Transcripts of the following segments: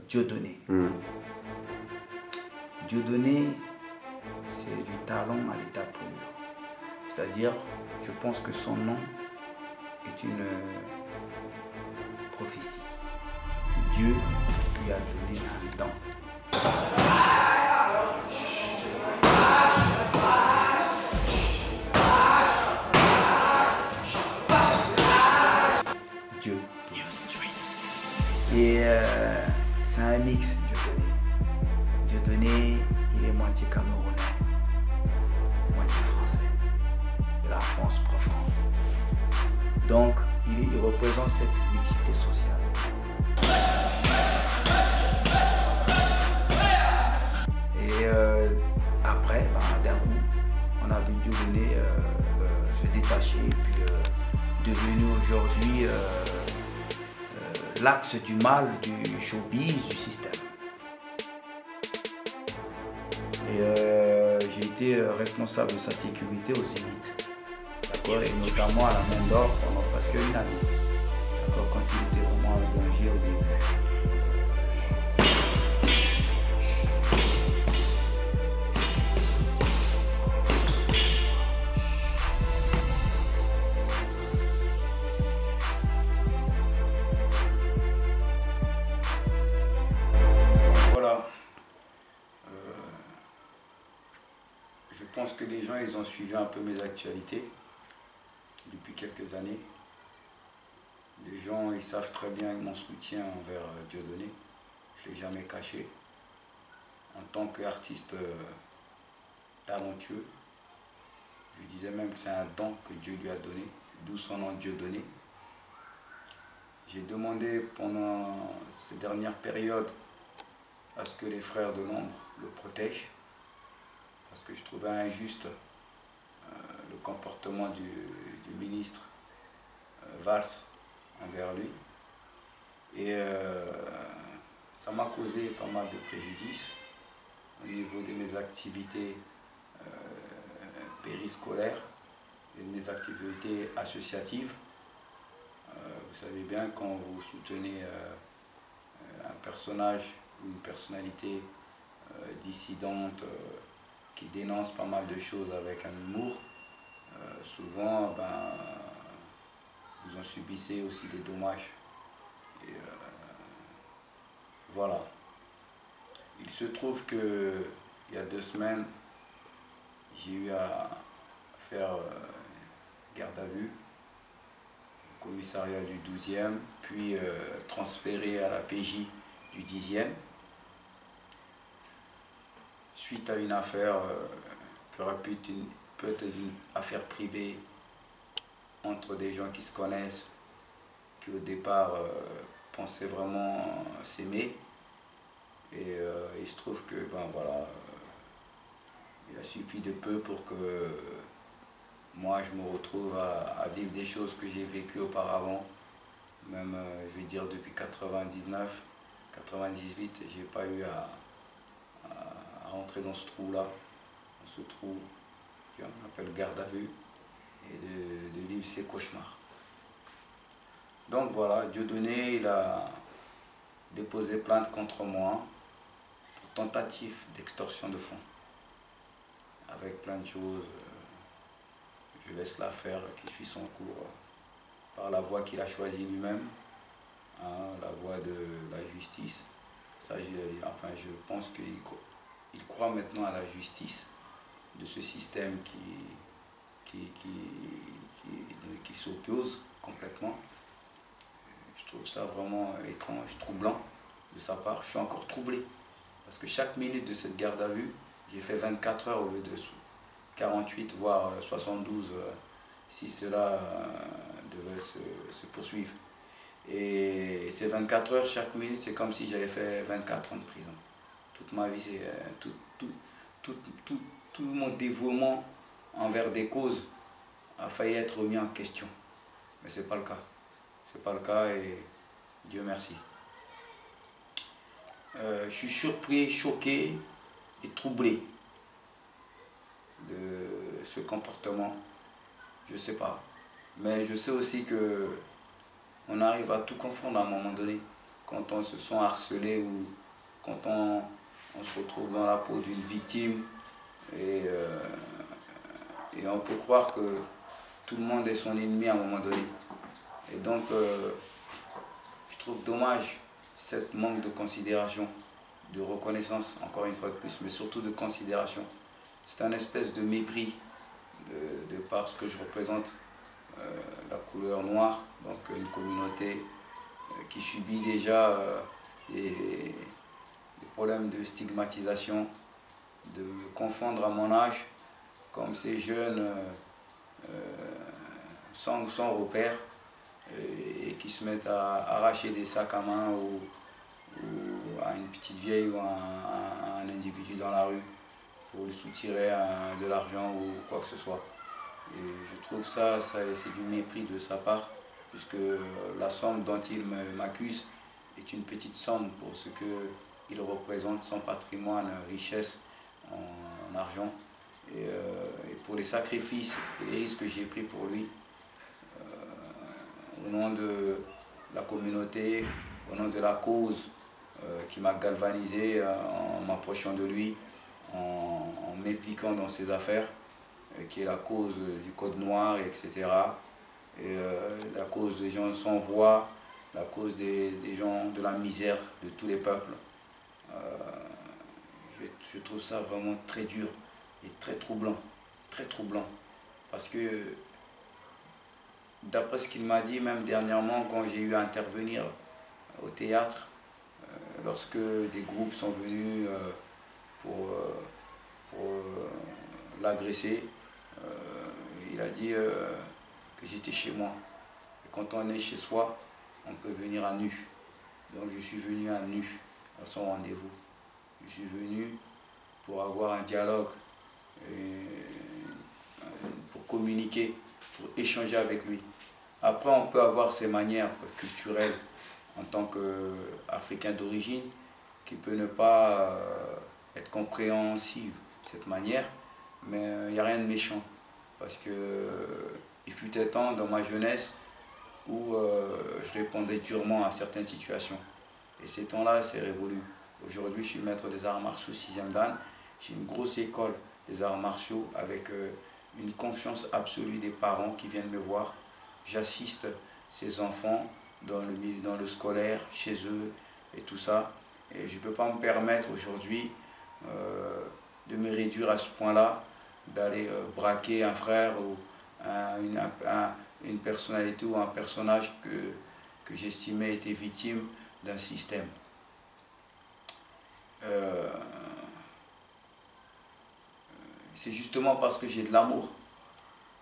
Dieudonné. Dieudonné, c'est du talent à l'état pur. C'est-à-dire, je pense que son nom est une prophétie. Dieu lui a donné un don. Dieu. Et c'est un mix, Dieudonné. Dieudonné, il est moitié camerounais, moitié français. De la France profonde. Donc, il représente cette mixité sociale. Et après, d'un coup, on a vu Dieudonné se détacher et puis devenu aujourd'hui l'axe du mal du showbiz, du système. Et j'ai été responsable de sa sécurité au Zénith. D'accord, et notamment à la Main d'Or pendant presque une année. D'accord, quand il était vraiment en danger au début. Je pense que les gens, ils ont suivi un peu mes actualités depuis quelques années. Les gens, ils savent très bien mon soutien envers Dieudonné. Je ne l'ai jamais caché. En tant qu'artiste talentueux, je disais même que c'est un don que Dieu lui a donné, d'où son nom Dieudonné. J'ai demandé pendant ces dernières périodes à ce que les frères de l'ombre le protègent. Parce que je trouvais injuste le comportement du ministre Valls envers lui. Et ça m'a causé pas mal de préjudice au niveau de mes activités périscolaires et de mes activités associatives. Vous savez bien, quand vous soutenez un personnage ou une personnalité dissidente, qui dénonce pas mal de choses avec un humour, souvent vous en subissez aussi des dommages. Et voilà. Il se trouve que il y a 2 semaines, j'ai eu à faire garde à vue au commissariat du 12e, puis transféré à la PJ du 10e. Suite à une affaire qui aurait pu être une affaire privée entre des gens qui se connaissent, qui au départ pensaient vraiment s'aimer. Et il se trouve que, il a suffi de peu pour que moi je me retrouve à vivre des choses que j'ai vécues auparavant. Même, je vais dire, depuis 99, 98, j'ai pas eu à rentrer dans ce trou-là, dans ce trou qu'on appelle garde à vue, et de vivre ses cauchemars. Donc voilà, Dieudonné, il a déposé plainte contre moi pour tentative d'extorsion de fonds. Avec plein de choses, je laisse l'affaire qui suit son cours par la voie qu'il a choisie lui-même, la voie de la justice. Ça, je pense qu'il croit maintenant à la justice de ce système qui s'oppose complètement. Je trouve ça vraiment étrange, troublant de sa part. Je suis encore troublé parce que chaque minute de cette garde à vue, j'ai fait 24 heures au lieu de 48 voire 72 si cela devait se poursuivre. Et ces 24 heures, chaque minute, c'est comme si j'avais fait 24 ans de prison. Toute ma vie, c'est tout mon dévouement envers des causes a failli être remis en question. Mais ce n'est pas le cas. C'est pas le cas et Dieu merci. Je suis surpris, choqué et troublé de ce comportement. Je sais pas. Mais je sais aussi que on arrive à tout confondre à un moment donné. quand on se sent harcelé ou quand on se retrouve dans la peau d'une victime et, et on peut croire que tout le monde est son ennemi à un moment donné. Et donc, je trouve dommage cette manque de considération, de reconnaissance, encore une fois de plus, mais surtout de considération. C'est un espèce de mépris de par ce que je représente, la couleur noire, donc une communauté qui subit déjà des problèmes de stigmatisation, de me confondre à mon âge comme ces jeunes sans repère et qui se mettent à arracher des sacs à main ou à une petite vieille ou à un individu dans la rue pour lui soutirer de l'argent ou quoi que ce soit. Et je trouve ça c'est du mépris de sa part, puisque la somme dont il m'accuse est une petite somme pour ce qu'il représente, son patrimoine, richesse en argent. Et pour les sacrifices et les risques que j'ai pris pour lui, au nom de la communauté, au nom de la cause qui m'a galvanisé en m'approchant de lui, en m'impliquant dans ses affaires, qui est la cause du code noir, etc. Et la cause des gens sans voix, la cause des gens de la misère de tous les peuples. Je trouve ça vraiment très dur et très troublant, parce que d'après ce qu'il m'a dit, même dernièrement, quand j'ai eu à intervenir au théâtre, lorsque des groupes sont venus pour l'agresser, il a dit que j'étais chez moi. Et quand on est chez soi, on peut venir à nu. Donc je suis venu à nu à son rendez-vous. Je suis venu pour avoir un dialogue, pour communiquer, pour échanger avec lui. Après, on peut avoir ses manières culturelles en tant qu'Africain d'origine, qui peut ne pas être compréhensive, cette manière, mais il n'y a rien de méchant. Parce que il fut un temps dans ma jeunesse où je répondais durement à certaines situations. Et ces temps-là, c'est révolu. Aujourd'hui, je suis maître des arts martiaux 6e dan. J'ai une grosse école des arts martiaux avec une confiance absolue des parents qui viennent me voir. J'assiste ces enfants dans le scolaire, chez eux et tout ça. Et je ne peux pas me permettre aujourd'hui de me réduire à ce point-là, d'aller braquer un frère ou une personnalité ou un personnage que j'estimais était victime d'un système. C'est justement parce que j'ai de l'amour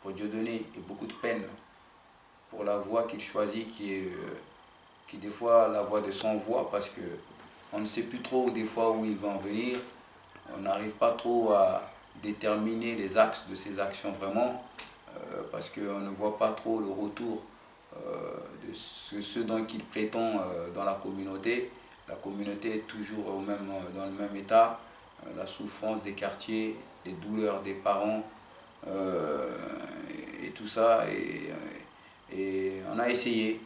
pour Dieudonné et beaucoup de peine pour la voie qu'il choisit, qui est des fois la voie de sans-voix, parce que on ne sait plus trop des fois où il va en venir, on n'arrive pas trop à déterminer les axes de ses actions vraiment, parce qu'on ne voit pas trop le retour de ce dont il prétend dans la communauté. La communauté est toujours dans le même état, la souffrance des quartiers, les douleurs des parents, et tout ça. Et on a essayé.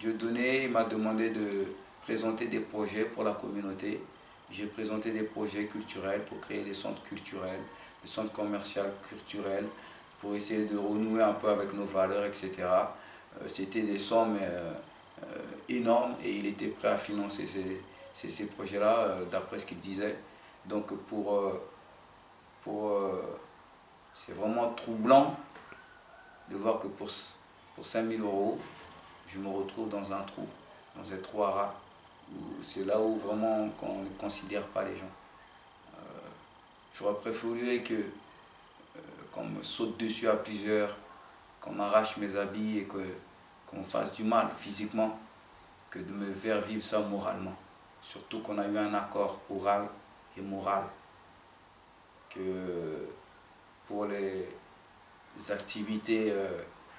Dieudonné m'a demandé de présenter des projets pour la communauté. J'ai présenté des projets culturels pour créer des centres culturels, des centres commerciaux culturels, pour essayer de renouer un peu avec nos valeurs, etc. C'était des sommes énormes et il était prêt à financer ces projets-là, d'après ce qu'il disait. Donc c'est vraiment troublant de voir que pour 5 000 €, je me retrouve dans un trou à rats. C'est là où vraiment on ne considère pas les gens. J'aurais préféré qu'on me saute dessus à plusieurs, qu'on m'arrache mes habits et qu'on me fasse du mal physiquement, que de me faire vivre ça moralement. Surtout qu'on a eu un accord oral et moral, que pour les activités,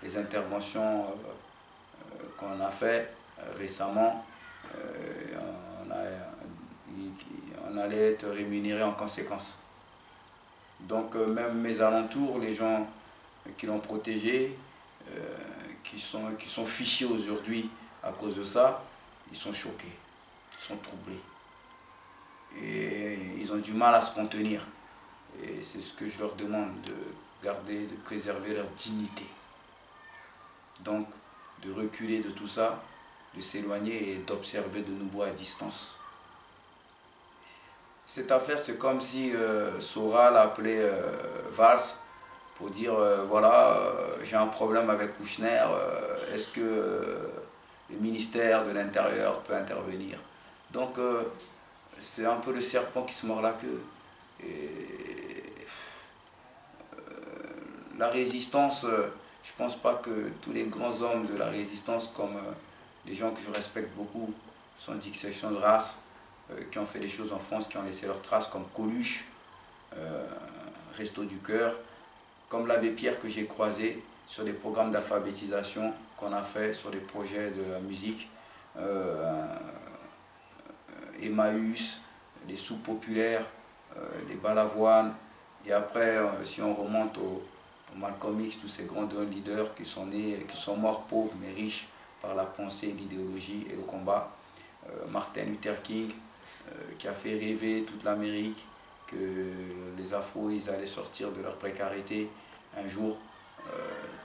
les interventions qu'on a fait récemment, on allait être rémunéré en conséquence. Donc même mes alentours, les gens qui l'ont protégé, qui sont fichés aujourd'hui à cause de ça, ils sont choqués, ils sont troublés. Et ils ont du mal à se contenir. Et c'est ce que je leur demande, de garder, de préserver leur dignité. Donc, de reculer de tout ça, de s'éloigner et d'observer de nouveau à distance. Cette affaire, c'est comme si Soral appelait Valls pour dire voilà, j'ai un problème avec Kouchner, est-ce que le ministère de l'Intérieur peut intervenir? Donc, c'est un peu le serpent qui se mord la queue. Et la résistance, je ne pense pas que tous les grands hommes de la résistance, comme les gens que je respecte beaucoup, sont d'exception de race, qui ont fait des choses en France, qui ont laissé leurs traces, comme Coluche, Resto du Cœur, comme l'abbé Pierre que j'ai croisé sur des programmes d'alphabétisation qu'on a fait sur des projets de la musique, Emmaüs, les soupes populaires, les balavoines, et après si on remonte au Malcolm X, tous ces grands leaders qui sont nés, qui sont morts pauvres mais riches par la pensée, l'idéologie et le combat. Martin Luther King, qui a fait rêver toute l'Amérique que les Afros ils allaient sortir de leur précarité un jour.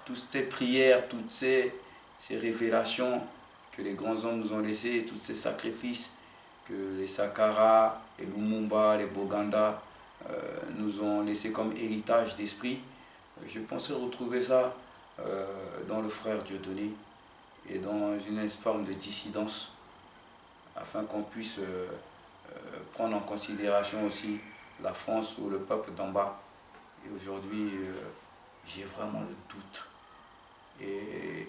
Toutes ces prières, toutes ces révélations que les grands hommes nous ont laissées, tous ces sacrifices que les Sankara, les Lumumba, les Boganda nous ont laissés comme héritage d'esprit. Je pensais retrouver ça dans le frère Dieudonné et dans une forme de dissidence, afin qu'on puisse prendre en considération aussi la France ou le peuple d'en bas. Et aujourd'hui, j'ai vraiment le doute. Et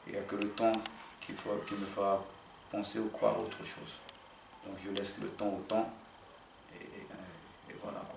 il n'y a que le temps qui me fera penser ou croire autre chose. Donc je laisse le temps au temps. Et voilà quoi.